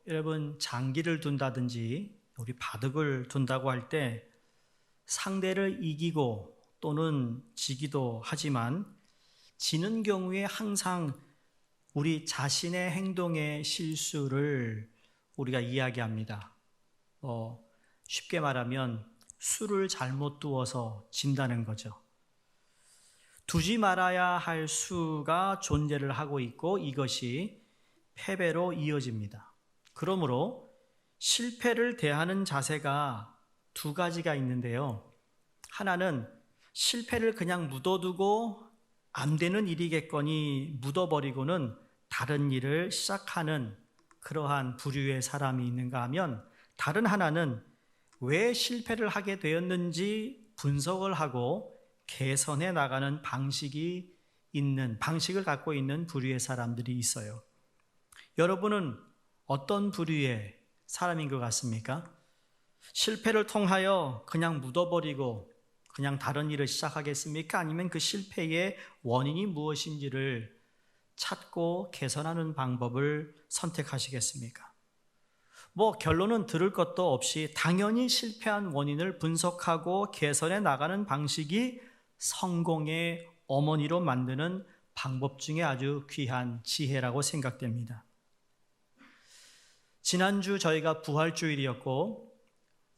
여러분 장기를 둔다든지 우리 바둑을 둔다고 할 때 상대를 이기고 또는 지기도 하지만 지는 경우에 항상 우리 자신의 행동의 실수를 우리가 이야기합니다. 쉽게 말하면 수를 잘못 두어서 진다는 거죠. 두지 말아야 할 수가 존재를 하고 있고 이것이 패배로 이어집니다. 그러므로 실패를 대하는 자세가 두 가지가 있는데요. 하나는 실패를 그냥 묻어두고 안 되는 일이겠거니 묻어버리고는 다른 일을 시작하는 그러한 부류의 사람이 있는가 하면, 다른 하나는 왜 실패를 하게 되었는지 분석을 하고 개선해 나가는 방식을 갖고 있는 부류의 사람들이 있어요. 여러분은 어떤 부류의 사람인 것 같습니까? 실패를 통하여 그냥 묻어버리고 그냥 다른 일을 시작하겠습니까? 아니면 그 실패의 원인이 무엇인지를 찾고 개선하는 방법을 선택하시겠습니까? 결론은 들을 것도 없이 당연히 실패한 원인을 분석하고 개선해 나가는 방식이 성공의 어머니로 만드는 방법 중에 아주 귀한 지혜라고 생각됩니다. 지난주 저희가 부활주일이었고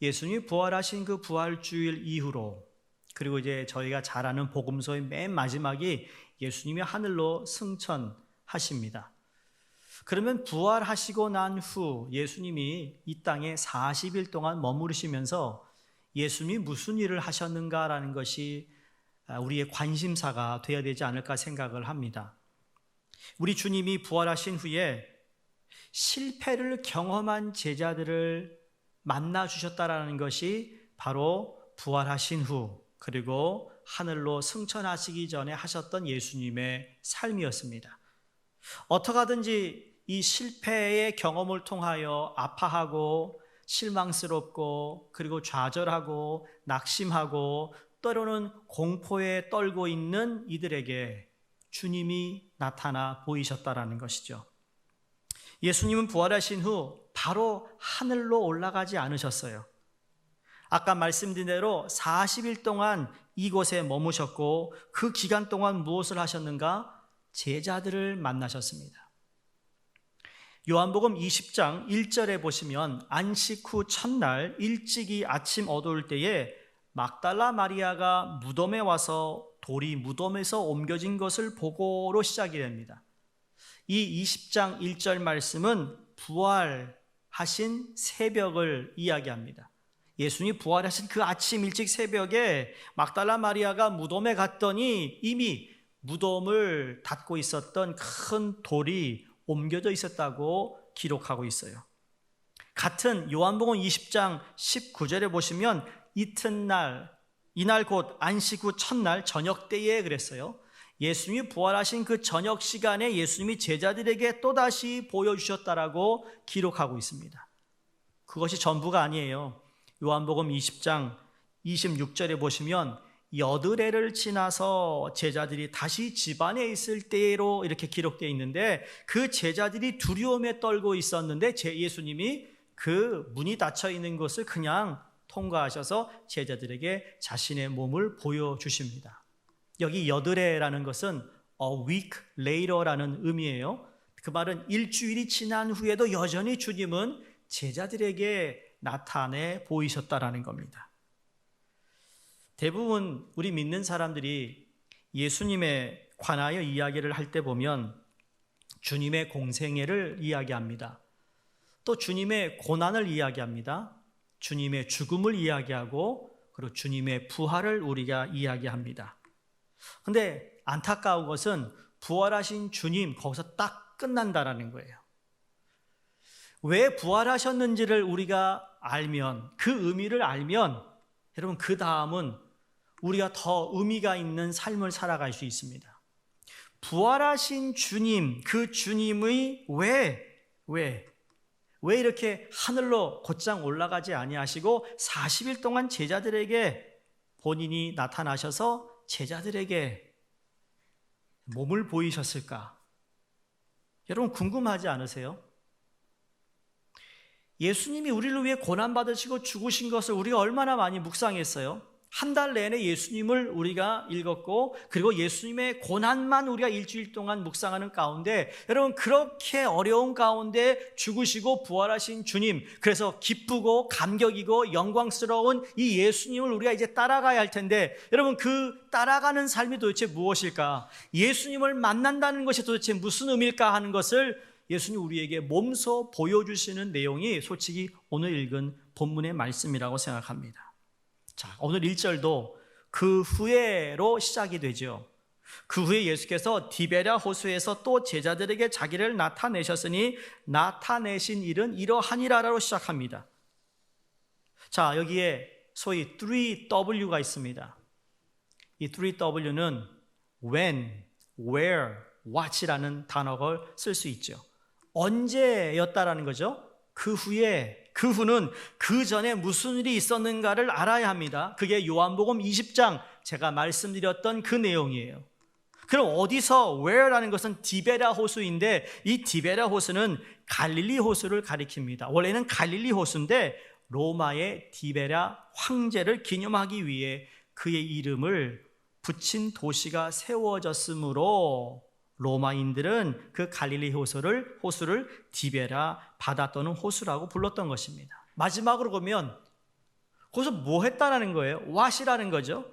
예수님이 부활하신 그 부활주일 이후로, 그리고 이제 저희가 잘 아는 복음서의 맨 마지막이 예수님이 하늘로 승천하십니다. 그러면 부활하시고 난 후 예수님이 이 땅에 40일 동안 머무르시면서 예수님이 무슨 일을 하셨는가라는 것이 우리의 관심사가 되어야 되지 않을까 생각을 합니다. 우리 주님이 부활하신 후에 실패를 경험한 제자들을 만나 주셨다라는 것이 바로 부활하신 후 그리고 하늘로 승천하시기 전에 하셨던 예수님의 삶이었습니다. 어떻게 하든지 이 실패의 경험을 통하여 아파하고 실망스럽고 그리고 좌절하고 낙심하고 때로는 공포에 떨고 있는 이들에게 주님이 나타나 보이셨다라는 것이죠. 예수님은 부활하신 후 바로 하늘로 올라가지 않으셨어요. 아까 말씀드린 대로 40일 동안 이곳에 머무셨고 그 기간 동안 무엇을 하셨는가? 제자들을 만나셨습니다. 요한복음 20장 1절에 보시면 안식 후 첫날 일찍이 아침 어두울 때에 막달라 마리아가 무덤에 와서 돌이 무덤에서 옮겨진 것을 보고로 시작이 됩니다. 이 20장 1절 말씀은 부활하신 새벽을 이야기합니다. 예수님이 부활하신 그 아침 일찍 새벽에 막달라 마리아가 무덤에 갔더니 이미 무덤을 닫고 있었던 큰 돌이 옮겨져 있었다고 기록하고 있어요. 같은 요한복음 20장 19절에 보시면 이날 곧 안식 후 첫날 저녁 때에 그랬어요. 예수님이 부활하신 그 저녁 시간에 예수님이 제자들에게 또다시 보여주셨다라고 기록하고 있습니다. 그것이 전부가 아니에요. 요한복음 20장 26절에 보시면 여드레를 지나서 제자들이 다시 집안에 있을 때로 이렇게 기록되어 있는데, 그 제자들이 두려움에 떨고 있었는데 예수님이 그 문이 닫혀 있는 것을 그냥 통과하셔서 제자들에게 자신의 몸을 보여주십니다. 여기 여드레라는 것은 a week later라는 의미예요. 그 말은 일주일이 지난 후에도 여전히 주님은 제자들에게 나타내 보이셨다라는 겁니다. 대부분 우리 믿는 사람들이 예수님에 관하여 이야기를 할 때 보면 주님의 공생애를 이야기합니다. 또 주님의 고난을 이야기합니다. 주님의 죽음을 이야기하고 그리고 주님의 부활을 우리가 이야기합니다. 그런데 안타까운 것은 부활하신 주님 거기서 딱 끝난다라는 거예요. 왜 부활하셨는지를 우리가 알면, 그 의미를 알면 여러분 그 다음은 우리가 더 의미가 있는 삶을 살아갈 수 있습니다. 부활하신 주님, 그 주님의 왜 이렇게 하늘로 곧장 올라가지 아니하시고 40일 동안 제자들에게 본인이 나타나셔서 제자들에게 몸을 보이셨을까? 여러분 궁금하지 않으세요? 예수님이 우리를 위해 고난받으시고 죽으신 것을 우리가 얼마나 많이 묵상했어요? 한 달 내내 예수님을 우리가 읽었고, 그리고 예수님의 고난만 우리가 일주일 동안 묵상하는 가운데, 여러분, 그렇게 어려운 가운데 죽으시고 부활하신 주님, 그래서 기쁘고 감격이고 영광스러운 이 예수님을 우리가 이제 따라가야 할 텐데, 여러분, 그 따라가는 삶이 도대체 무엇일까? 예수님을 만난다는 것이 도대체 무슨 의미일까 하는 것을 예수님 우리에게 몸소 보여주시는 내용이 솔직히 오늘 읽은 본문의 말씀이라고 생각합니다. 자, 오늘 1절도 그 후에로 시작이 되죠. 그 후에 예수께서 디베랴 호수에서 또 제자들에게 자기를 나타내셨으니 나타내신 일은 이러하니라로 시작합니다. 자, 여기에 소위 3W가 있습니다. 이 3W는 when, where, what이라는 단어를 쓸 수 있죠. 언제였다라는 거죠. 그 후에, 그 후는 그 전에 무슨 일이 있었는가를 알아야 합니다. 그게 요한복음 20장 제가 말씀드렸던 그 내용이에요. 그럼 어디서 where라는 것은 디베랴 호수인데, 이 디베랴 호수는 갈릴리 호수를 가리킵니다. 원래는 갈릴리 호수인데 로마의 디베랴 황제를 기념하기 위해 그의 이름을 붙인 도시가 세워졌으므로 로마인들은 그 갈릴리 호수를 디베랴 바다 또는 호수라고 불렀던 것입니다. 마지막으로 보면 거기서 뭐 했다라는 거예요? what이라는 거죠.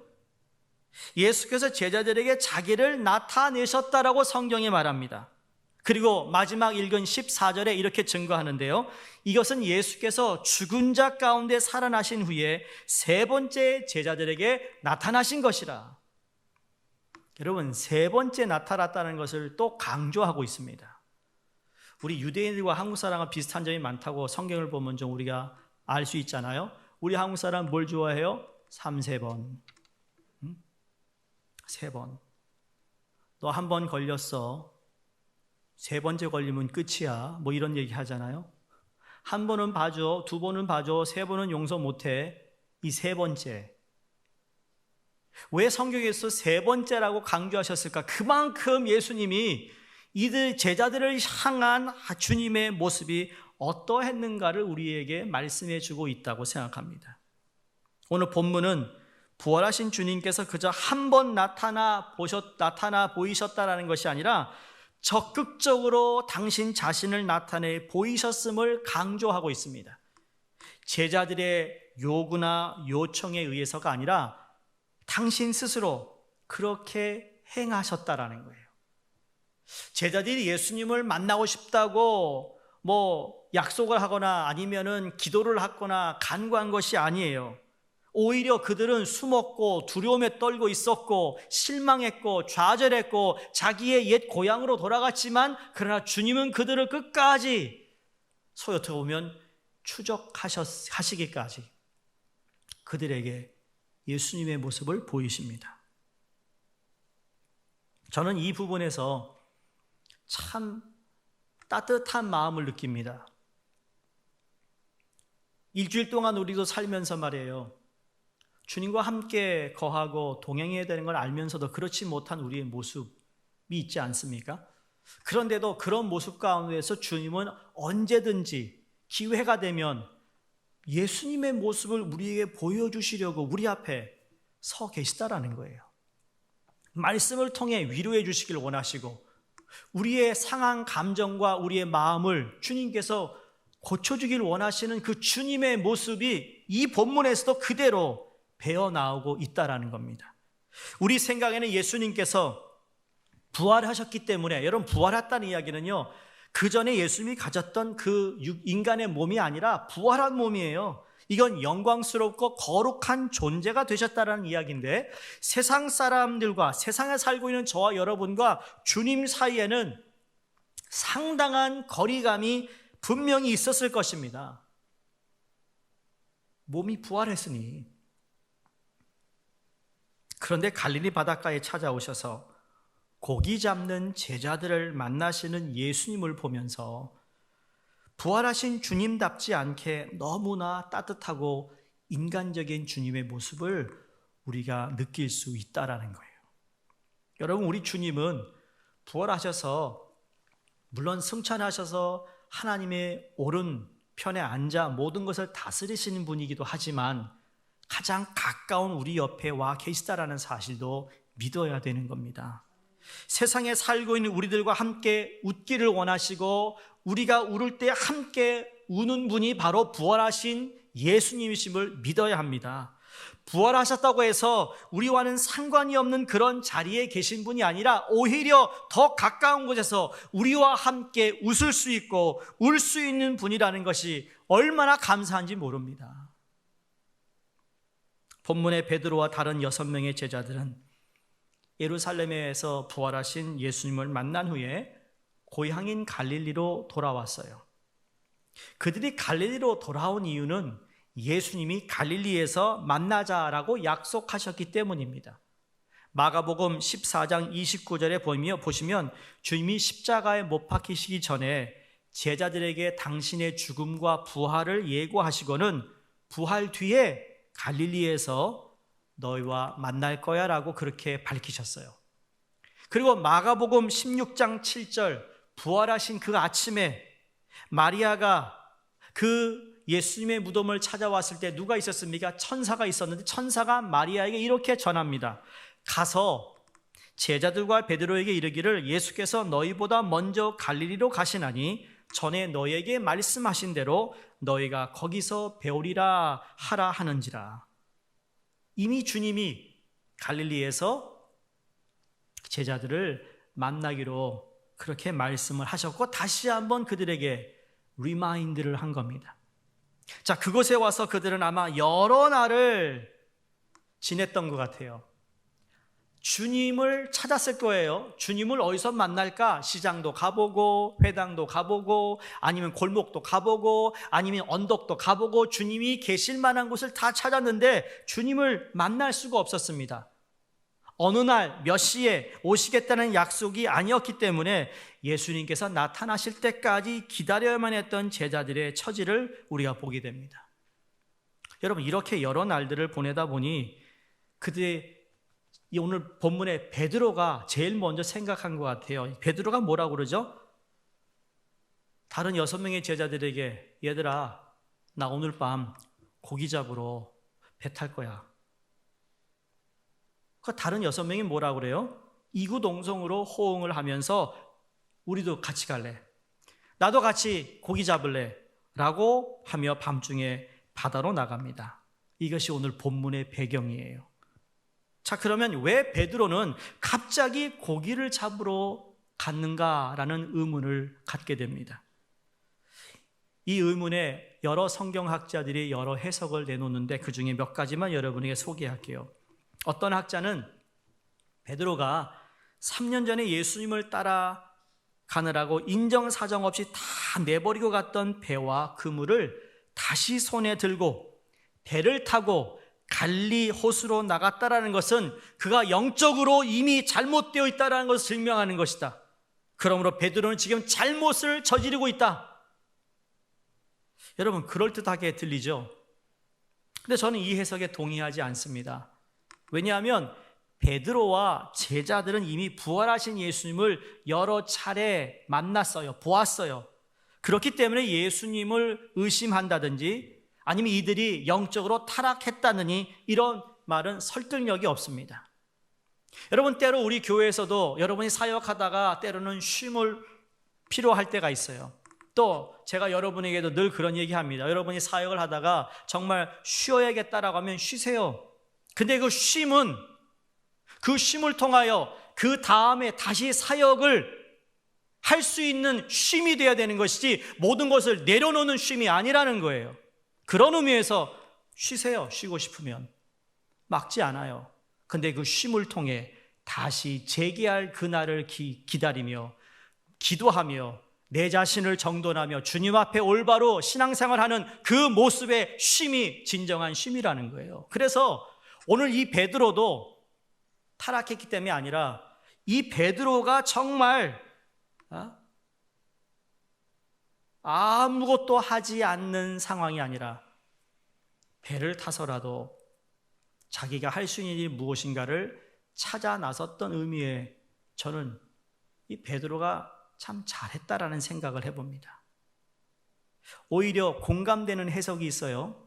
예수께서 제자들에게 자기를 나타내셨다라고 성경이 말합니다. 그리고 마지막 읽은 14절에 이렇게 증거하는데요, 이것은 예수께서 죽은 자 가운데 살아나신 후에 세 번째 제자들에게 나타나신 것이라. 여러분, 세 번째 나타났다는 것을 또 강조하고 있습니다. 우리 유대인들과 한국 사람과 비슷한 점이 많다고 성경을 보면 좀 우리가 알 수 있잖아요. 우리 한국 사람 뭘 좋아해요? 3, 4번. 3번. 너 한 번 걸렸어. 세 번째 걸리면 끝이야. 뭐 이런 얘기 하잖아요. 한 번은 봐줘, 두 번은 봐줘, 세 번은 용서 못해. 이 세 번째. 왜 성경에서 세 번째라고 강조하셨을까? 그만큼 예수님이 이들 제자들을 향한 주님의 모습이 어떠했는가를 우리에게 말씀해 주고 있다고 생각합니다. 오늘 본문은 부활하신 주님께서 그저 한 번 나타나 보이셨다라는 것이 아니라 적극적으로 당신 자신을 나타내 보이셨음을 강조하고 있습니다. 제자들의 요구나 요청에 의해서가 아니라 당신 스스로 그렇게 행하셨다라는 거예요. 제자들이 예수님을 만나고 싶다고 약속을 하거나 아니면은 기도를 하거나 간구한 것이 아니에요. 오히려 그들은 숨었고 두려움에 떨고 있었고 실망했고 좌절했고 자기의 옛 고향으로 돌아갔지만, 그러나 주님은 그들을 끝까지 소위 어떻게 보면 추적하시기까지 그들에게 예수님의 모습을 보이십니다. 저는 이 부분에서 참 따뜻한 마음을 느낍니다. 일주일 동안 우리도 살면서 말이에요, 주님과 함께 거하고 동행해야 되는 걸 알면서도 그렇지 못한 우리의 모습이 있지 않습니까? 그런데도 그런 모습 가운데서 주님은 언제든지 기회가 되면 예수님의 모습을 우리에게 보여주시려고 우리 앞에 서 계시다라는 거예요. 말씀을 통해 위로해 주시길 원하시고, 우리의 상한 감정과 우리의 마음을 주님께서 고쳐주길 원하시는 그 주님의 모습이 이 본문에서도 그대로 배어나오고 있다라는 겁니다. 우리 생각에는 예수님께서 부활하셨기 때문에, 여러분, 부활했다는 이야기는요, 그 전에 예수님이 가졌던 그 인간의 몸이 아니라 부활한 몸이에요. 이건 영광스럽고 거룩한 존재가 되셨다는 이야기인데, 세상 사람들과 세상에 살고 있는 저와 여러분과 주님 사이에는 상당한 거리감이 분명히 있었을 것입니다. 몸이 부활했으니. 그런데 갈릴리 바닷가에 찾아오셔서 고기 잡는 제자들을 만나시는 예수님을 보면서 부활하신 주님답지 않게 너무나 따뜻하고 인간적인 주님의 모습을 우리가 느낄 수 있다라는 거예요. 여러분, 우리 주님은 부활하셔서 물론 승천하셔서 하나님의 오른 편에 앉아 모든 것을 다스리시는 분이기도 하지만 가장 가까운 우리 옆에 와 계시다라는 사실도 믿어야 되는 겁니다. 세상에 살고 있는 우리들과 함께 웃기를 원하시고 우리가 울을 때 함께 우는 분이 바로 부활하신 예수님이심을 믿어야 합니다. 부활하셨다고 해서 우리와는 상관이 없는 그런 자리에 계신 분이 아니라 오히려 더 가까운 곳에서 우리와 함께 웃을 수 있고 울 수 있는 분이라는 것이 얼마나 감사한지 모릅니다. 본문의 베드로와 다른 6명의 제자들은 예루살렘에서 부활하신 예수님을 만난 후에 고향인 갈릴리로 돌아왔어요. 그들이 갈릴리로 돌아온 이유는 예수님이 갈릴리에서 만나자라고 약속하셨기 때문입니다. 마가복음 14장 29절에 보시면 주님이 십자가에 못 박히시기 전에 제자들에게 당신의 죽음과 부활을 예고하시고는 부활 뒤에 갈릴리에서 너희와 만날 거야 라고 그렇게 밝히셨어요. 그리고 마가복음 16장 7절 부활하신 그 아침에 마리아가 그 예수님의 무덤을 찾아왔을 때 누가 있었습니까? 천사가 있었는데 천사가 마리아에게 이렇게 전합니다. 가서 제자들과 베드로에게 이르기를 예수께서 너희보다 먼저 갈릴리로 가시나니 전에 너희에게 말씀하신 대로 너희가 거기서 배우리라 하라 하는지라. 이미 주님이 갈릴리에서 제자들을 만나기로 그렇게 말씀을 하셨고 다시 한번 그들에게 리마인드를 한 겁니다. 자, 그곳에 와서 그들은 아마 여러 날을 지냈던 것 같아요. 주님을 찾았을 거예요. 주님을 어디서 만날까? 시장도 가보고 회당도 가보고 아니면 골목도 가보고 아니면 언덕도 가보고 주님이 계실 만한 곳을 다 찾았는데 주님을 만날 수가 없었습니다. 어느 날 몇 시에 오시겠다는 약속이 아니었기 때문에 예수님께서 나타나실 때까지 기다려야만 했던 제자들의 처지를 우리가 보게 됩니다. 여러분, 이렇게 여러 날들을 보내다 보니 그들의 오늘 본문에 베드로가 제일 먼저 생각한 것 같아요. 베드로가 뭐라고 그러죠? 다른 6명의 제자들에게 얘들아, 나 오늘 밤 고기 잡으러 배 탈 거야. 그 다른 6명이 뭐라고 그래요? 이구동성으로 호응을 하면서 우리도 같이 갈래. 나도 같이 고기 잡을래. 라고 하며 밤중에 바다로 나갑니다. 이것이 오늘 본문의 배경이에요. 자, 그러면 왜 베드로는 갑자기 고기를 잡으러 갔는가라는 의문을 갖게 됩니다. 이 의문에 여러 성경학자들이 여러 해석을 내놓는데 그 중에 몇 가지만 여러분에게 소개할게요. 어떤 학자는 베드로가 3년 전에 예수님을 따라가느라고 인정사정 없이 다 내버리고 갔던 배와 그물을 다시 손에 들고 배를 타고 갈리 호수로 나갔다라는 것은 그가 영적으로 이미 잘못되어 있다는 것을 증명하는 것이다. 그러므로 베드로는 지금 잘못을 저지르고 있다. 여러분, 그럴듯하게 들리죠? 근데 저는 이 해석에 동의하지 않습니다. 왜냐하면 베드로와 제자들은 이미 부활하신 예수님을 여러 차례 만났어요. 보았어요. 그렇기 때문에 예수님을 의심한다든지 아니면 이들이 영적으로 타락했다느니 이런 말은 설득력이 없습니다. 여러분, 때로 우리 교회에서도 여러분이 사역하다가 때로는 쉼을 필요할 때가 있어요. 또 제가 여러분에게도 늘 그런 얘기합니다. 여러분이 사역을 하다가 정말 쉬어야겠다라고 하면 쉬세요. 근데 그 쉼은 그 쉼을 통하여 그 다음에 다시 사역을 할 수 있는 쉼이 되어야 되는 것이지 모든 것을 내려놓는 쉼이 아니라는 거예요. 그런 의미에서 쉬세요. 쉬고 싶으면. 막지 않아요. 근데 그 쉼을 통해 다시 재개할 그날을 기다리며 기도하며 내 자신을 정돈하며 주님 앞에 올바로 신앙생활하는 그 모습의 쉼이 진정한 쉼이라는 거예요. 그래서 오늘 이 베드로도 타락했기 때문이 아니라 이 베드로가 정말 아무것도 하지 않는 상황이 아니라 배를 타서라도 자기가 할 수 있는 일이 무엇인가를 찾아 나섰던 의미에 저는 이 베드로가 참 잘했다라는 생각을 해봅니다. 오히려 공감되는 해석이 있어요.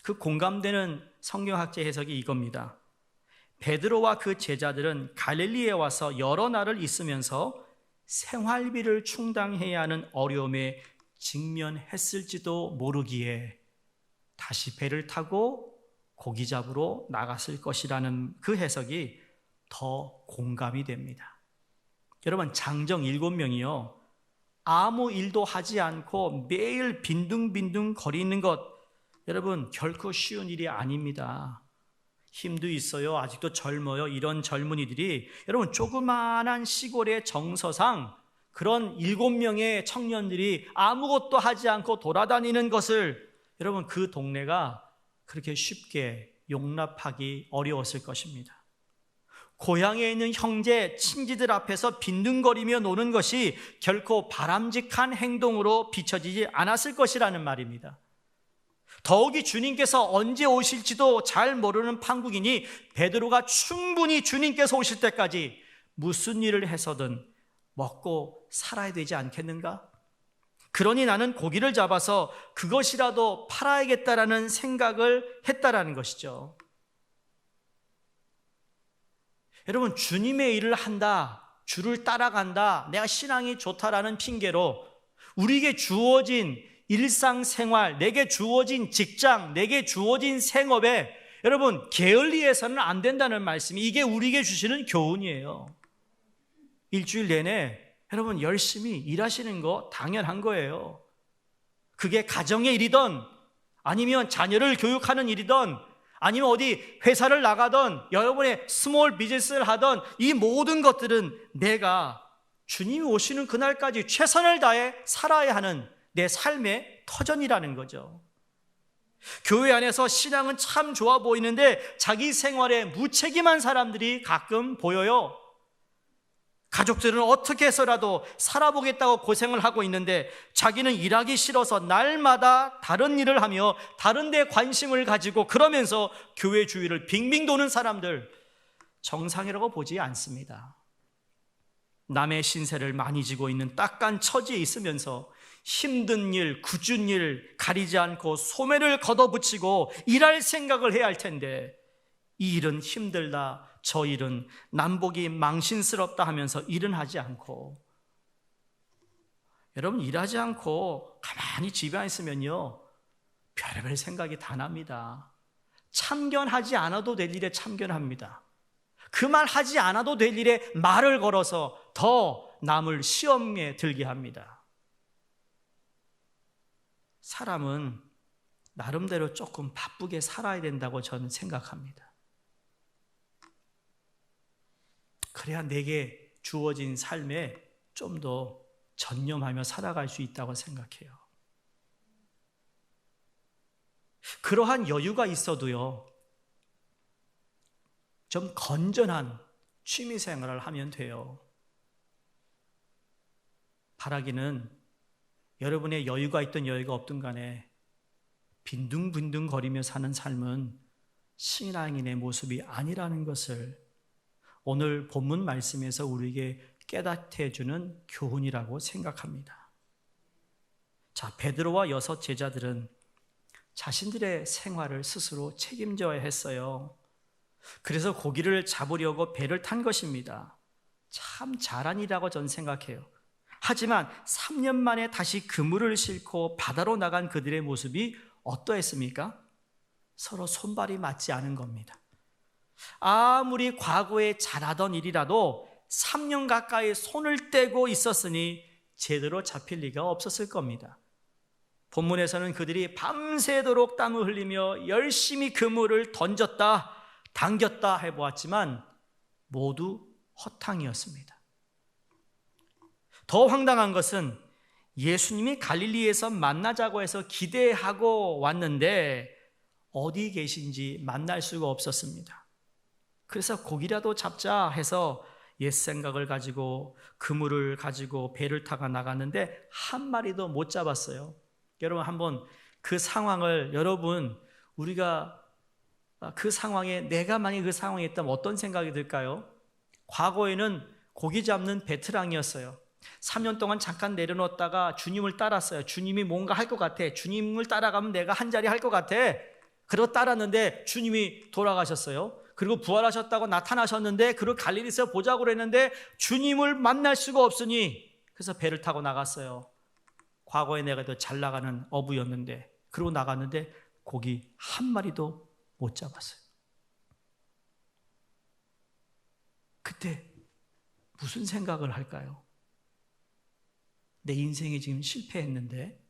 그 공감되는 성경학자 해석이 이겁니다. 베드로와 그 제자들은 갈릴리에 와서 여러 날을 있으면서 생활비를 충당해야 하는 어려움에 직면했을지도 모르기에 다시 배를 타고 고기 잡으러 나갔을 것이라는 그 해석이 더 공감이 됩니다. 여러분, 장정 7명이요, 아무 일도 하지 않고 매일 빈둥빈둥 거리는 것, 여러분 결코 쉬운 일이 아닙니다. 힘도 있어요. 아직도 젊어요. 이런 젊은이들이 여러분 조그마한 시골의 정서상 그런 7명의 청년들이 아무것도 하지 않고 돌아다니는 것을 여러분 그 동네가 그렇게 쉽게 용납하기 어려웠을 것입니다. 고향에 있는 형제, 친지들 앞에서 빈둥거리며 노는 것이 결코 바람직한 행동으로 비춰지지 않았을 것이라는 말입니다. 더욱이 주님께서 언제 오실지도 잘 모르는 판국이니 베드로가 충분히 주님께서 오실 때까지 무슨 일을 해서든 먹고 살아야 되지 않겠는가? 그러니 나는 고기를 잡아서 그것이라도 팔아야겠다라는 생각을 했다라는 것이죠. 여러분, 주님의 일을 한다, 주를 따라간다, 내가 신앙이 좋다라는 핑계로 우리에게 주어진 일상생활, 내게 주어진 직장, 내게 주어진 생업에 여러분 게을리해서는 안 된다는 말씀이, 이게 우리에게 주시는 교훈이에요. 일주일 내내 여러분 열심히 일하시는 거 당연한 거예요. 그게 가정의 일이든 아니면 자녀를 교육하는 일이든 아니면 어디 회사를 나가든 여러분의 스몰 비즈니스를 하든 이 모든 것들은 내가 주님이 오시는 그날까지 최선을 다해 살아야 하는 내 삶의 터전이라는 거죠. 교회 안에서 신앙은 참 좋아 보이는데 자기 생활에 무책임한 사람들이 가끔 보여요. 가족들은 어떻게 해서라도 살아보겠다고 고생을 하고 있는데 자기는 일하기 싫어서 날마다 다른 일을 하며 다른 데 관심을 가지고 그러면서 교회 주위를 빙빙 도는 사람들, 정상이라고 보지 않습니다. 남의 신세를 많이 지고 있는 딱한 처지에 있으면서 힘든 일, 굳은 일 가리지 않고 소매를 걷어붙이고 일할 생각을 해야 할 텐데 이 일은 힘들다, 저 일은 남보기 망신스럽다 하면서 일은 하지 않고, 여러분 일하지 않고 가만히 집에 안 있으면요 별의별 생각이 다 납니다. 참견하지 않아도 될 일에 참견합니다. 그 말 하지 않아도 될 일에 말을 걸어서 더 남을 시험에 들게 합니다. 사람은 나름대로 조금 바쁘게 살아야 된다고 저는 생각합니다. 그래야 내게 주어진 삶에 좀 더 전념하며 살아갈 수 있다고 생각해요. 그러한 여유가 있어도요, 좀 건전한 취미 생활을 하면 돼요. 바라기는 여러분의 여유가 있든 여유가 없든 간에 빈둥빈둥 거리며 사는 삶은 신앙인의 모습이 아니라는 것을 오늘 본문 말씀에서 우리에게 깨닫게 해주는 교훈이라고 생각합니다. 자, 베드로와 6 제자들은 자신들의 생활을 스스로 책임져야 했어요. 그래서 고기를 잡으려고 배를 탄 것입니다. 참 잘한 일이라고 저는 생각해요. 하지만 3년 만에 다시 그물을 싣고 바다로 나간 그들의 모습이 어떠했습니까? 서로 손발이 맞지 않은 겁니다. 아무리 과거에 잘하던 일이라도 3년 가까이 손을 떼고 있었으니 제대로 잡힐 리가 없었을 겁니다. 본문에서는 그들이 밤새도록 땀을 흘리며 열심히 그물을 던졌다, 당겼다 해보았지만 모두 허탕이었습니다. 더 황당한 것은 예수님이 갈릴리에서 만나자고 해서 기대하고 왔는데 어디 계신지 만날 수가 없었습니다. 그래서 고기라도 잡자 해서 옛 생각을 가지고 그물을 가지고 배를 타고 나갔는데 한 마리도 못 잡았어요. 여러분 한번 그 상황을, 여러분 우리가 그 상황에, 내가 만약에 그 상황에 있다면 어떤 생각이 들까요? 과거에는 고기 잡는 베테랑이었어요. 3년 동안 잠깐 내려놓았다가 주님을 따랐어요. 주님이 뭔가 할 것 같아. 주님을 따라가면 내가 한 자리 할 것 같아. 그러고 따랐는데 주님이 돌아가셨어요. 그리고 부활하셨다고 나타나셨는데 그를 갈릴리에서 보자고 그랬는데 주님을 만날 수가 없으니 그래서 배를 타고 나갔어요. 과거에 내가 더 잘 나가는 어부였는데 그러고 나갔는데 고기 한 마리도 못 잡았어요. 그때 무슨 생각을 할까요? 내 인생이 지금 실패했는데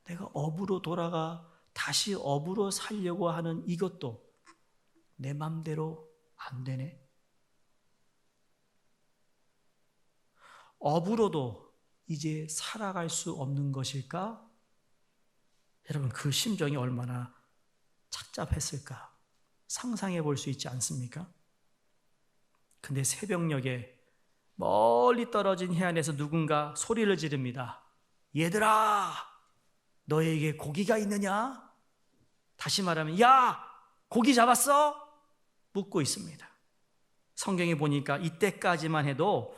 내가 어부로 돌아가 다시 어부로 살려고 하는 이것도 내 맘대로 안 되네. 어부로도 이제 살아갈 수 없는 것일까? 여러분, 그 심정이 얼마나 착잡했을까 상상해 볼 수 있지 않습니까? 근데 새벽녘에 멀리 떨어진 해안에서 누군가 소리를 지릅니다. 얘들아, 너에게 고기가 있느냐? 다시 말하면 야, 고기 잡았어? 묻고 있습니다. 성경에 보니까 이때까지만 해도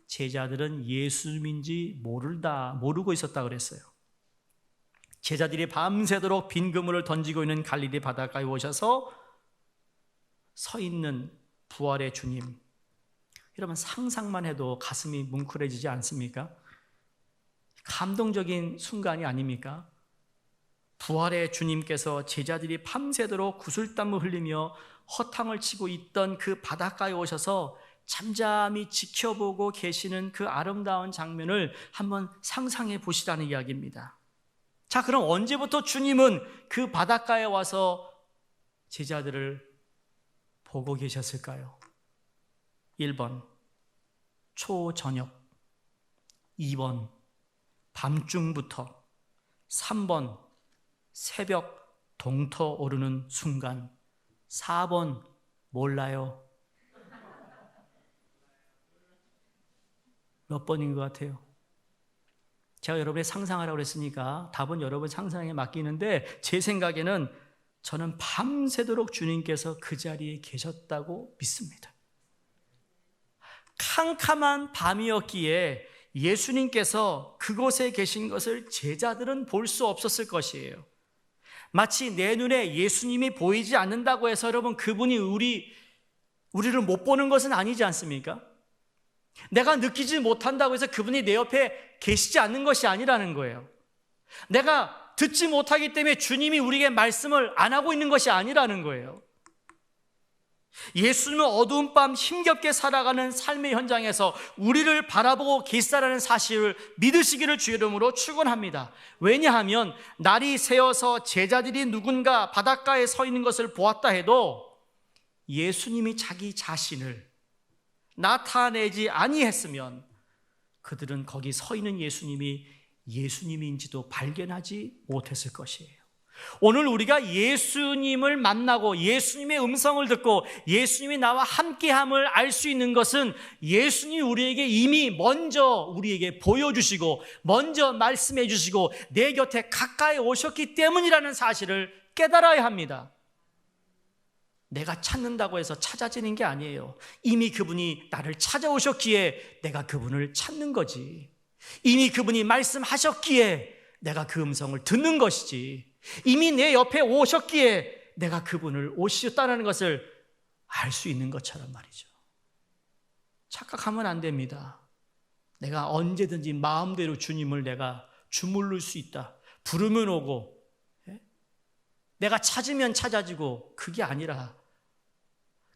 제자들은 예수님인지 모르고 있었다 그랬어요. 제자들이 밤새도록 빈 그물을 던지고 있는 갈릴리 바닷가에 오셔서 서 있는 부활의 주님, 여러분 상상만 해도 가슴이 뭉클해지지 않습니까? 감동적인 순간이 아닙니까? 부활의 주님께서 제자들이 밤새도록 구슬땀을 흘리며 허탕을 치고 있던 그 바닷가에 오셔서 잠잠히 지켜보고 계시는 그 아름다운 장면을 한번 상상해 보시라는 이야기입니다. 자, 그럼 언제부터 주님은 그 바닷가에 와서 제자들을 보고 계셨을까요? 1번 초저녁, 2번 밤중부터, 3번 새벽 동터 오르는 순간, 4번 몰라요. 몇 번인 것 같아요? 제가 여러분의 상상하라고 그랬으니까 답은 여러분 상상에 맡기는데 제 생각에는 저는 밤새도록 주님께서 그 자리에 계셨다고 믿습니다. 캄캄한 밤이었기에 예수님께서 그곳에 계신 것을 제자들은 볼 수 없었을 것이에요. 마치 내 눈에 예수님이 보이지 않는다고 해서 여러분 그분이 우리를 못 보는 것은 아니지 않습니까? 내가 느끼지 못한다고 해서 그분이 내 옆에 계시지 않는 것이 아니라는 거예요. 내가 듣지 못하기 때문에 주님이 우리에게 말씀을 안 하고 있는 것이 아니라는 거예요. 예수님은 어두운 밤 힘겹게 살아가는 삶의 현장에서 우리를 바라보고 계시다라는 사실을 믿으시기를 주의 이름으로 축원합니다. 왜냐하면 날이 새어서 제자들이 누군가 바닷가에 서 있는 것을 보았다 해도 예수님이 자기 자신을 나타내지 아니했으면 그들은 거기 서 있는 예수님이 예수님인지도 발견하지 못했을 것이에요. 오늘 우리가 예수님을 만나고 예수님의 음성을 듣고 예수님이 나와 함께함을 알 수 있는 것은 예수님이 우리에게 이미 먼저 우리에게 보여주시고 먼저 말씀해 주시고 내 곁에 가까이 오셨기 때문이라는 사실을 깨달아야 합니다. 내가 찾는다고 해서 찾아지는 게 아니에요. 이미 그분이 나를 찾아오셨기에 내가 그분을 찾는 거지. 이미 그분이 말씀하셨기에 내가 그 음성을 듣는 것이지. 이미 내 옆에 오셨기에 내가 그분을 오셨다는 것을 알 수 있는 것처럼 말이죠. 착각하면 안 됩니다. 내가 언제든지 마음대로 주님을 내가 주물를 수 있다. 부르면 오고 내가 찾으면 찾아지고 그게 아니라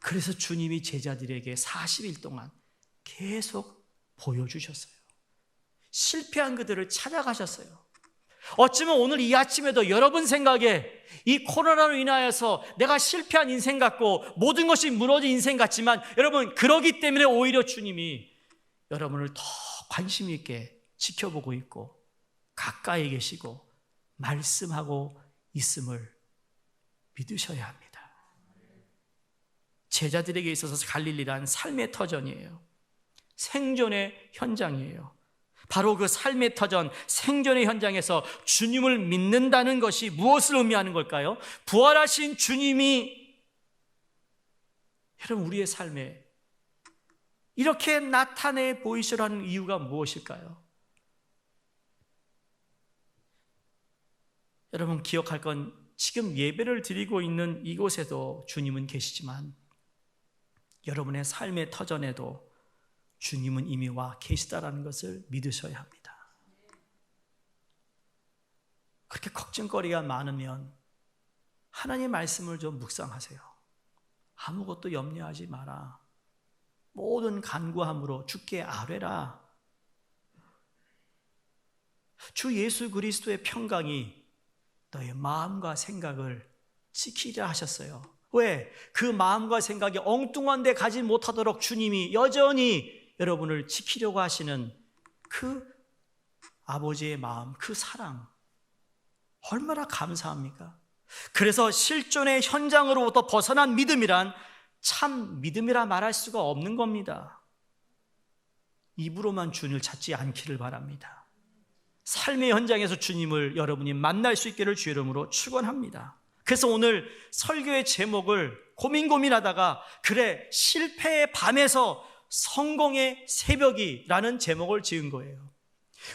그래서 주님이 제자들에게 40일 동안 계속 보여주셨어요. 실패한 그들을 찾아가셨어요. 어쩌면 오늘 이 아침에도 여러분 생각에 이 코로나로 인하여서 내가 실패한 인생 같고 모든 것이 무너진 인생 같지만 여러분 그러기 때문에 오히려 주님이 여러분을 더 관심 있게 지켜보고 있고 가까이 계시고 말씀하고 있음을 믿으셔야 합니다. 제자들에게 있어서 갈릴리란 삶의 터전이에요. 생존의 현장이에요. 바로 그 삶의 터전, 생존의 현장에서 주님을 믿는다는 것이 무엇을 의미하는 걸까요? 부활하신 주님이 여러분 우리의 삶에 이렇게 나타내 보이시라는 이유가 무엇일까요? 여러분 기억할 건 지금 예배를 드리고 있는 이곳에도 주님은 계시지만 여러분의 삶의 터전에도 주님은 이미 와 계시다라는 것을 믿으셔야 합니다. 그렇게 걱정거리가 많으면 하나님의 말씀을 좀 묵상하세요. 아무것도 염려하지 마라. 모든 간구함으로 주께 아뢰라. 주 예수 그리스도의 평강이 너의 마음과 생각을 지키자 하셨어요. 왜? 그 마음과 생각이 엉뚱한 데 가지 못하도록 주님이 여전히 여러분을 지키려고 하시는 그 아버지의 마음, 그 사랑 얼마나 감사합니까? 그래서 실존의 현장으로부터 벗어난 믿음이란 참 믿음이라 말할 수가 없는 겁니다. 입으로만 주님을 찾지 않기를 바랍니다. 삶의 현장에서 주님을 여러분이 만날 수 있기를 주의 이름으로 축원합니다. 그래서 오늘 설교의 제목을 고민하다가 그래 실패의 밤에서 성공의 새벽이라는 제목을 지은 거예요.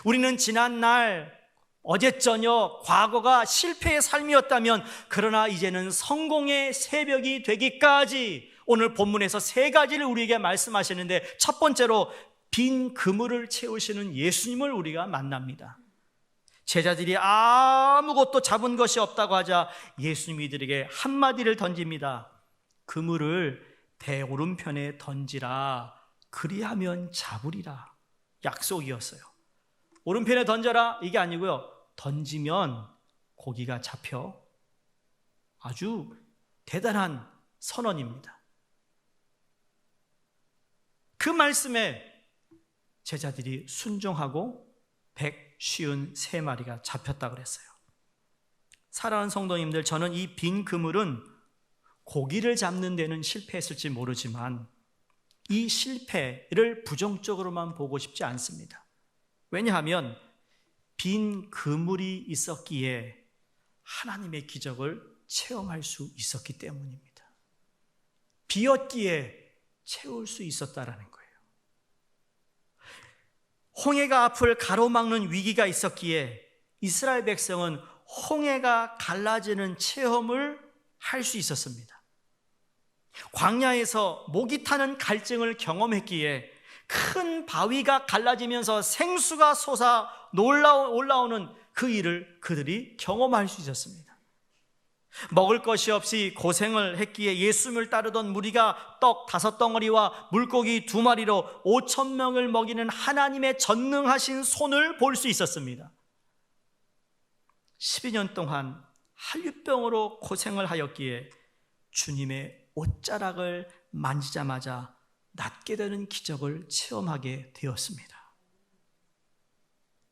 우리는 지난날 어제 저녁 과거가 실패의 삶이었다면 그러나 이제는 성공의 새벽이 되기까지 오늘 본문에서 세 가지를 우리에게 말씀하시는데 첫 번째로 빈 그물을 채우시는 예수님을 우리가 만납니다. 제자들이 아무것도 잡은 것이 없다고 하자 예수님이 이들에게 한마디를 던집니다. 그물을 배 오른편에 던지라. 그리하면 잡으리라. 약속이었어요. 오른편에 던져라 이게 아니고요. 던지면 고기가 잡혀. 아주 대단한 선언입니다. 그 말씀에 제자들이 순종하고 153마리가 잡혔다고 그랬어요. 사랑하는 성도님들, 저는 이 빈 그물은 고기를 잡는 데는 실패했을지 모르지만 이 실패를 부정적으로만 보고 싶지 않습니다. 왜냐하면 빈 그물이 있었기에 하나님의 기적을 체험할 수 있었기 때문입니다. 비었기에 채울 수 있었다라는 거예요. 홍해가 앞을 가로막는 위기가 있었기에 이스라엘 백성은 홍해가 갈라지는 체험을 할 수 있었습니다. 광야에서 목이 타는 갈증을 경험했기에 큰 바위가 갈라지면서 생수가 솟아 올라오는 그 일을 그들이 경험할 수 있었습니다. 먹을 것이 없이 고생을 했기에 예수님을 따르던 무리가 떡 5덩어리와 물고기 2마리로 5,000명을 먹이는 하나님의 전능하신 손을 볼 수 있었습니다. 12년 동안 한류병으로 고생을 하였기에 주님의 옷자락을 만지자마자 낫게 되는 기적을 체험하게 되었습니다.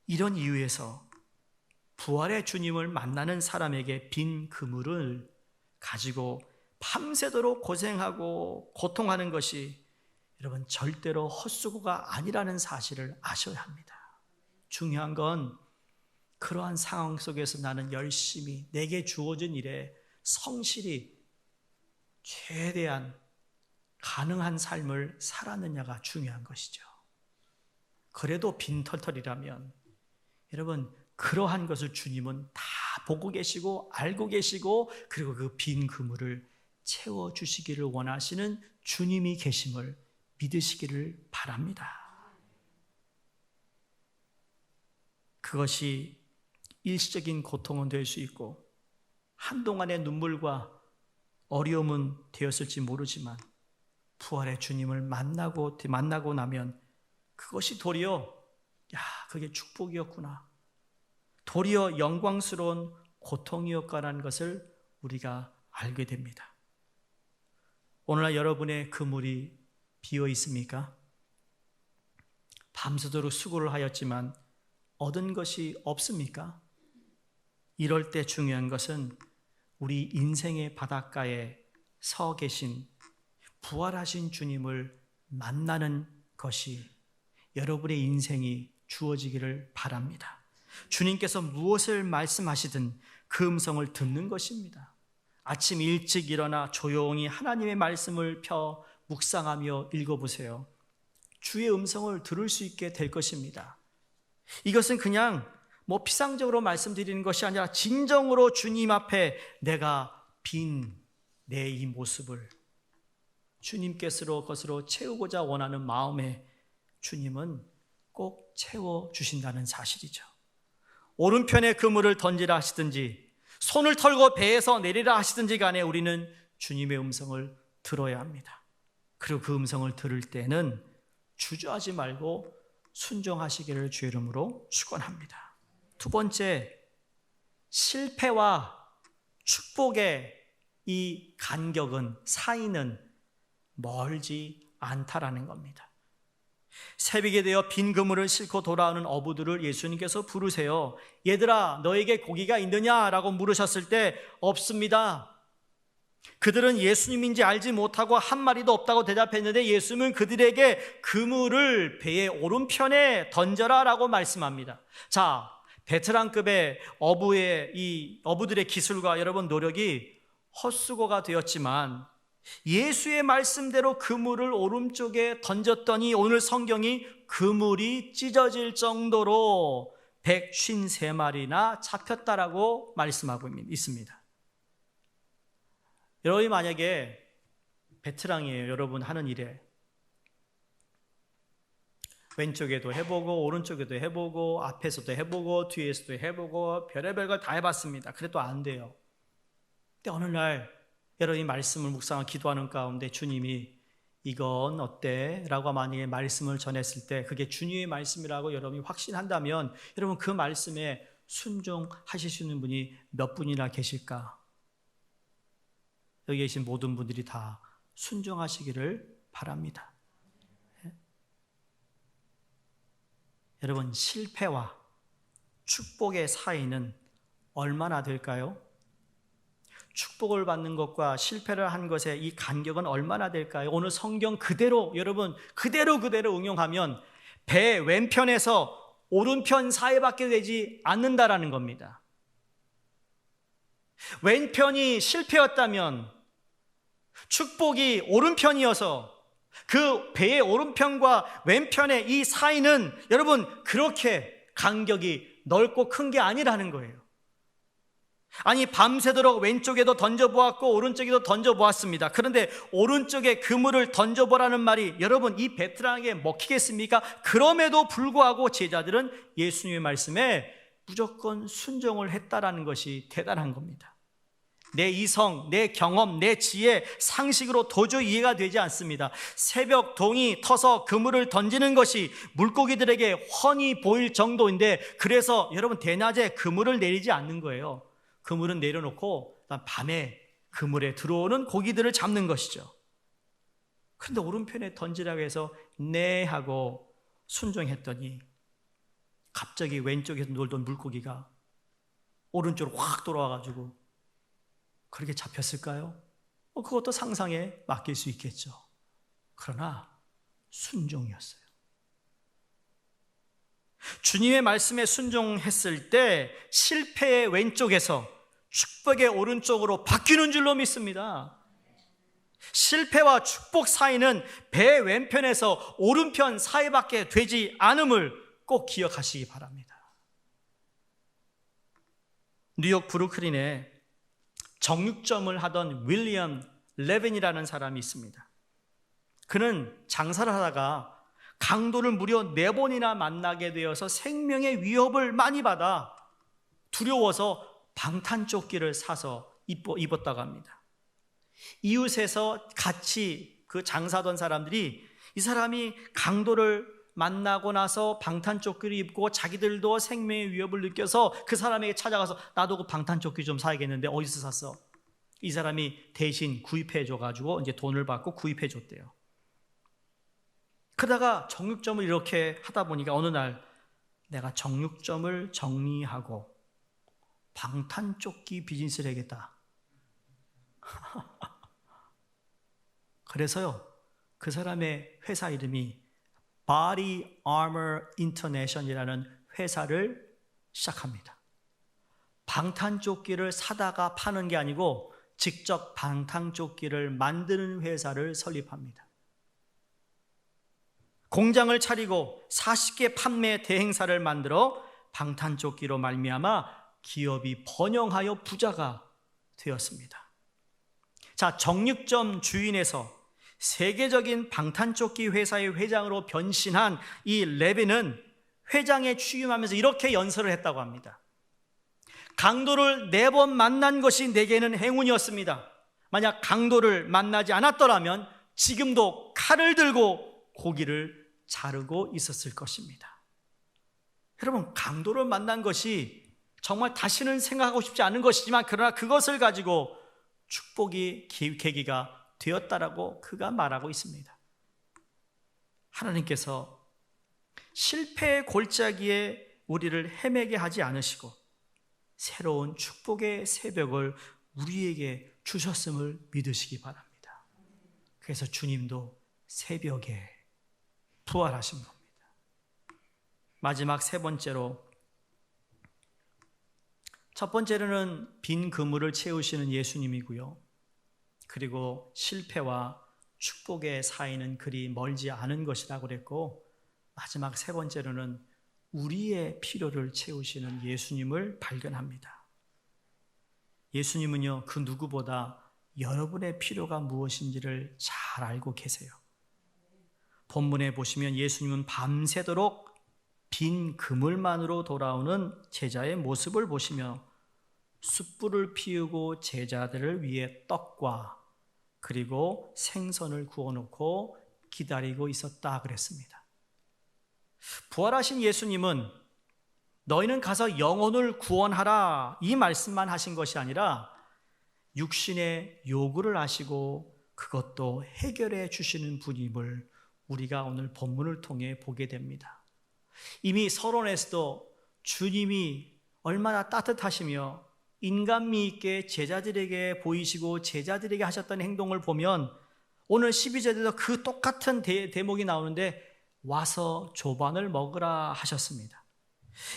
이런 이유에서 부활의 주님을 만나는 사람에게 빈 그물을 가지고 밤새도록 고생하고 고통하는 것이 여러분 절대로 헛수고가 아니라는 사실을 아셔야 합니다. 중요한 건 그러한 상황 속에서 나는 열심히 내게 주어진 일에 성실히 최대한 가능한 삶을 살았느냐가 중요한 것이죠. 그래도 빈털털이라면 여러분 그러한 것을 주님은 다 보고 계시고 알고 계시고 그리고 그 빈 그물을 채워주시기를 원하시는 주님이 계심을 믿으시기를 바랍니다. 그것이 일시적인 고통은 될 수 있고 한동안의 눈물과 어려움은 되었을지 모르지만 부활의 주님을 만나고 나면 그것이 도리어 그게 축복이었구나, 도리어 영광스러운 고통이었다는 것을 우리가 알게 됩니다. 오늘날 여러분의 그물이 비어 있습니까? 밤새도록 수고를 하였지만 얻은 것이 없습니까? 이럴 때 중요한 것은 우리 인생의 바닷가에 서 계신 부활하신 주님을 만나는 것이 여러분의 인생이 주어지기를 바랍니다. 주님께서 무엇을 말씀하시든 그 음성을 듣는 것입니다. 아침 일찍 일어나 조용히 하나님의 말씀을 펴 묵상하며 읽어보세요. 주의 음성을 들을 수 있게 될 것입니다. 이것은 그냥 피상적으로 말씀드리는 것이 아니라 진정으로 주님 앞에 내가 빈 내 이 모습을 주님께서 것으로 채우고자 원하는 마음에 주님은 꼭 채워주신다는 사실이죠. 오른편에 그물을 던지라 하시든지 손을 털고 배에서 내리라 하시든지 간에 우리는 주님의 음성을 들어야 합니다. 그리고 그 음성을 들을 때는 주저하지 말고 순종하시기를 주의 이름으로 축원합니다. 두 번째, 실패와 축복의 이 간격은, 사이는 멀지 않다라는 겁니다. 새벽에 되어 빈 그물을 싣고 돌아오는 어부들을 예수님께서 부르세요. 얘들아, 너에게 고기가 있느냐라고 물으셨을 때 없습니다. 그들은 예수님인지 알지 못하고 한 마리도 없다고 대답했는데 예수님은 그들에게 그물을 배의 오른편에 던져라 라고 말씀합니다. 자, 베테랑급의 어부들의 기술과 여러분 노력이 헛수고가 되었지만 예수의 말씀대로 그물을 오른쪽에 던졌더니 오늘 성경이 그물이 찢어질 정도로 153마리나 잡혔다라고 말씀하고 있습니다. 여러분이 만약에 베테랑이에요. 여러분 하는 일에 왼쪽에도 해보고 오른쪽에도 해보고 앞에서도 해보고 뒤에서도 해보고 별의별 걸 다 해봤습니다. 그래도 안 돼요. 근데 어느 날 여러분이 말씀을 묵상하고 기도하는 가운데 주님이 이건 어때? 라고 만약에 말씀을 전했을 때 그게 주님의 말씀이라고 여러분이 확신한다면 여러분 그 말씀에 순종하실 수 있는 분이 몇 분이나 계실까? 여기 계신 모든 분들이 다 순종하시기를 바랍니다. 여러분, 실패와 축복의 사이는 얼마나 될까요? 축복을 받는 것과 실패를 한 것의 이 간격은 얼마나 될까요? 오늘 성경 그대로 여러분 그대로 응용하면 배 왼편에서 오른편 사이밖에 되지 않는다라는 겁니다. 왼편이 실패였다면 축복이 오른편이어서 그 배의 오른편과 왼편의 이 사이는 여러분 그렇게 간격이 넓고 큰 게 아니라는 거예요. 아니 밤새도록 왼쪽에도 던져보았고 오른쪽에도 던져보았습니다. 그런데 오른쪽에 그물을 던져보라는 말이 여러분 이 베테랑에게 먹히겠습니까? 그럼에도 불구하고 제자들은 예수님의 말씀에 무조건 순종을 했다라는 것이 대단한 겁니다. 내 이성, 내 경험, 내 지혜, 상식으로 도저히 이해가 되지 않습니다. 새벽 동이 터서 그물을 던지는 것이 물고기들에게 훤히 보일 정도인데 그래서 여러분 대낮에 그물을 내리지 않는 거예요. 그물은 내려놓고 밤에 그물에 들어오는 고기들을 잡는 것이죠. 그런데 오른편에 던지라고 해서 네 하고 순종했더니 갑자기 왼쪽에서 놀던 물고기가 오른쪽으로 확 돌아와가지고 그렇게 잡혔을까요? 그것도 상상에 맡길 수 있겠죠. 그러나 순종이었어요. 주님의 말씀에 순종했을 때 실패의 왼쪽에서 축복의 오른쪽으로 바뀌는 줄로 믿습니다. 실패와 축복 사이는 배 왼편에서 오른편 사이밖에 되지 않음을 꼭 기억하시기 바랍니다. 뉴욕 브루클린에 정육점을 하던 윌리엄 레빈이라는 사람이 있습니다. 그는 장사를 하다가 강도를 무려 4번이나 만나게 되어서 생명의 위협을 많이 받아 두려워서 방탄조끼를 사서 입었다고 합니다. 이웃에서 같이 그 장사하던 사람들이 이 사람이 강도를 만나고 나서 방탄조끼를 입고 자기들도 생명의 위협을 느껴서 그 사람에게 찾아가서 나도 그 방탄조끼 좀 사야겠는데 어디서 샀어? 이 사람이 대신 구입해 줘가지고 이제 돈을 받고 구입해 줬대요. 그러다가 정육점을 이렇게 하다 보니까 어느 날 내가 정육점을 정리하고 방탄조끼 비즈니스를 해야겠다. 그래서요 그 사람의 회사 이름이 Body Armor International이라는 회사를 시작합니다. 방탄조끼를 사다가 파는 게 아니고 직접 방탄조끼를 만드는 회사를 설립합니다. 공장을 차리고 40개 판매 대행사를 만들어 방탄조끼로 말미암아 기업이 번영하여 부자가 되었습니다. 자, 정육점 주인에서 세계적인 방탄조끼 회사의 회장으로 변신한 이 레비는 회장에 취임하면서 이렇게 연설을 했다고 합니다. 강도를 4번 만난 것이 내게는 행운이었습니다. 만약 강도를 만나지 않았더라면 지금도 칼을 들고 고기를 자르고 있었을 것입니다. 여러분, 강도를 만난 것이 정말 다시는 생각하고 싶지 않은 것이지만 그러나 그것을 가지고 축복의 계기가 되었다라고 그가 말하고 있습니다. 하나님께서 실패의 골짜기에 우리를 헤매게 하지 않으시고 새로운 축복의 새벽을 우리에게 주셨음을 믿으시기 바랍니다. 그래서 주님도 새벽에 부활하신 겁니다. 마지막 3번째로, 첫 번째로는 빈 그물을 채우시는 예수님이고요. 그리고 실패와 축복의 사이는 그리 멀지 않은 것이라고 그랬고, 마지막 3번째로는 우리의 필요를 채우시는 예수님을 발견합니다. 예수님은요, 그 누구보다 여러분의 필요가 무엇인지를 잘 알고 계세요. 본문에 보시면 예수님은 밤새도록 빈 그물만으로 돌아오는 제자의 모습을 보시며 숯불을 피우고 제자들을 위해 떡과 그리고 생선을 구워놓고 기다리고 있었다 그랬습니다. 부활하신 예수님은 너희는 가서 영혼을 구원하라 이 말씀만 하신 것이 아니라 육신의 요구를 아시고 그것도 해결해 주시는 분임을 우리가 오늘 본문을 통해 보게 됩니다. 이미 서론에서도 주님이 얼마나 따뜻하시며 인간미 있게 제자들에게 보이시고 제자들에게 하셨던 행동을 보면 오늘 12절에도 그 똑같은 대목이 나오는데 와서 조반을 먹으라 하셨습니다.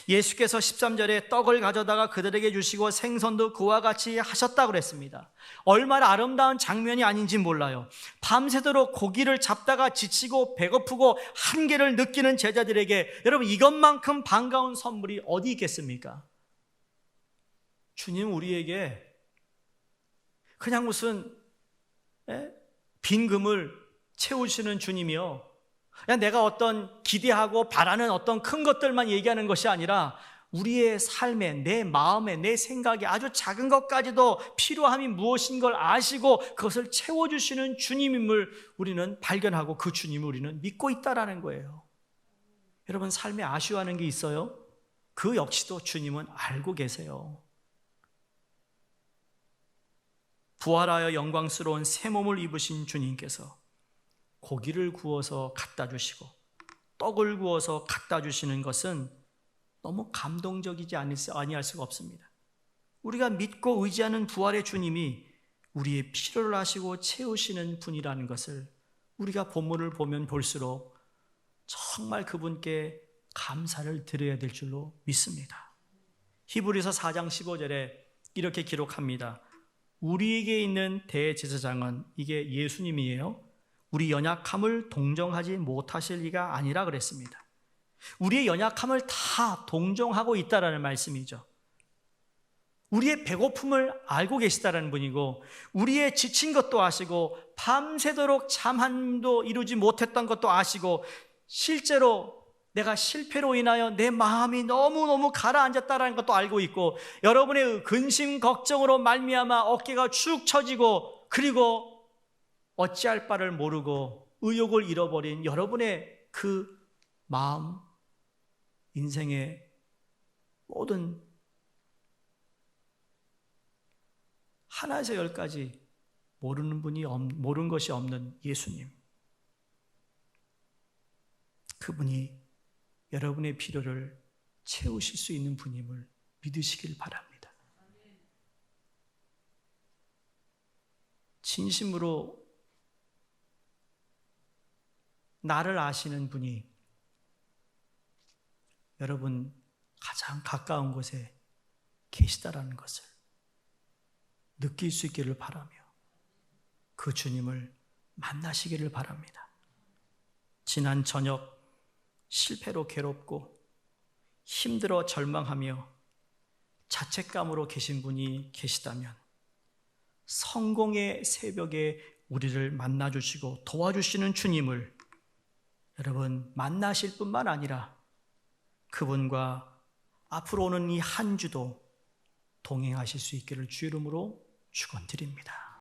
예수께서 13절에 떡을 가져다가 그들에게 주시고 생선도 그와 같이 하셨다고 그랬습니다. 얼마나 아름다운 장면이 아닌지 몰라요. 밤새도록 고기를 잡다가 지치고 배고프고 한계를 느끼는 제자들에게 여러분 이것만큼 반가운 선물이 어디 있겠습니까? 주님 우리에게 그냥 무슨 빈 금을 채우시는 주님이요, 그냥 내가 어떤 기대하고 바라는 어떤 큰 것들만 얘기하는 것이 아니라 우리의 삶에, 내 마음에, 내 생각에 아주 작은 것까지도 필요함이 무엇인 걸 아시고 그것을 채워주시는 주님임을 우리는 발견하고 그 주님을 우리는 믿고 있다라는 거예요. 여러분 삶에 아쉬워하는 게 있어요? 그 역시도 주님은 알고 계세요. 부활하여 영광스러운 새 몸을 입으신 주님께서 고기를 구워서 갖다 주시고 떡을 구워서 갖다 주시는 것은 너무 감동적이지 아니할 수가 없습니다. 우리가 믿고 의지하는 부활의 주님이 우리의 필요를 아시고 채우시는 분이라는 것을 우리가 본문을 보면 볼수록 정말 그분께 감사를 드려야 될 줄로 믿습니다. 히브리서 4장 15절에 이렇게 기록합니다. 우리에게 있는 대제사장은 이게 예수님이에요. 우리 연약함을 동정하지 못하실 리가 아니라 그랬습니다. 우리의 연약함을 다 동정하고 있다라는 말씀이죠. 우리의 배고픔을 알고 계시다라는 분이고 우리의 지친 것도 아시고 밤새도록 잠도 이루지 못했던 것도 아시고 실제로 내가 실패로 인하여 내 마음이 너무너무 가라앉았다는 것도 알고 있고 여러분의 근심 걱정으로 말미암아 어깨가 축 처지고 그리고 어찌할 바를 모르고 의욕을 잃어버린 여러분의 그 마음, 인생의 모든 하나에서 10까지 모르는 것이 없는 예수님, 그분이 여러분의 필요를 채우실 수 있는 분임을 믿으시길 바랍니다. 진심으로 나를 아시는 분이 여러분 가장 가까운 곳에 계시다라는 것을 느낄 수 있기를 바라며 그 주님을 만나시기를 바랍니다. 지난 저녁 실패로 괴롭고 힘들어 절망하며 자책감으로 계신 분이 계시다면 성공의 새벽에 우리를 만나주시고 도와주시는 주님을 여러분 만나실 뿐만 아니라 그분과 앞으로 오는 이 한 주도 동행하실 수 있기를 주 이름으로 축원드립니다.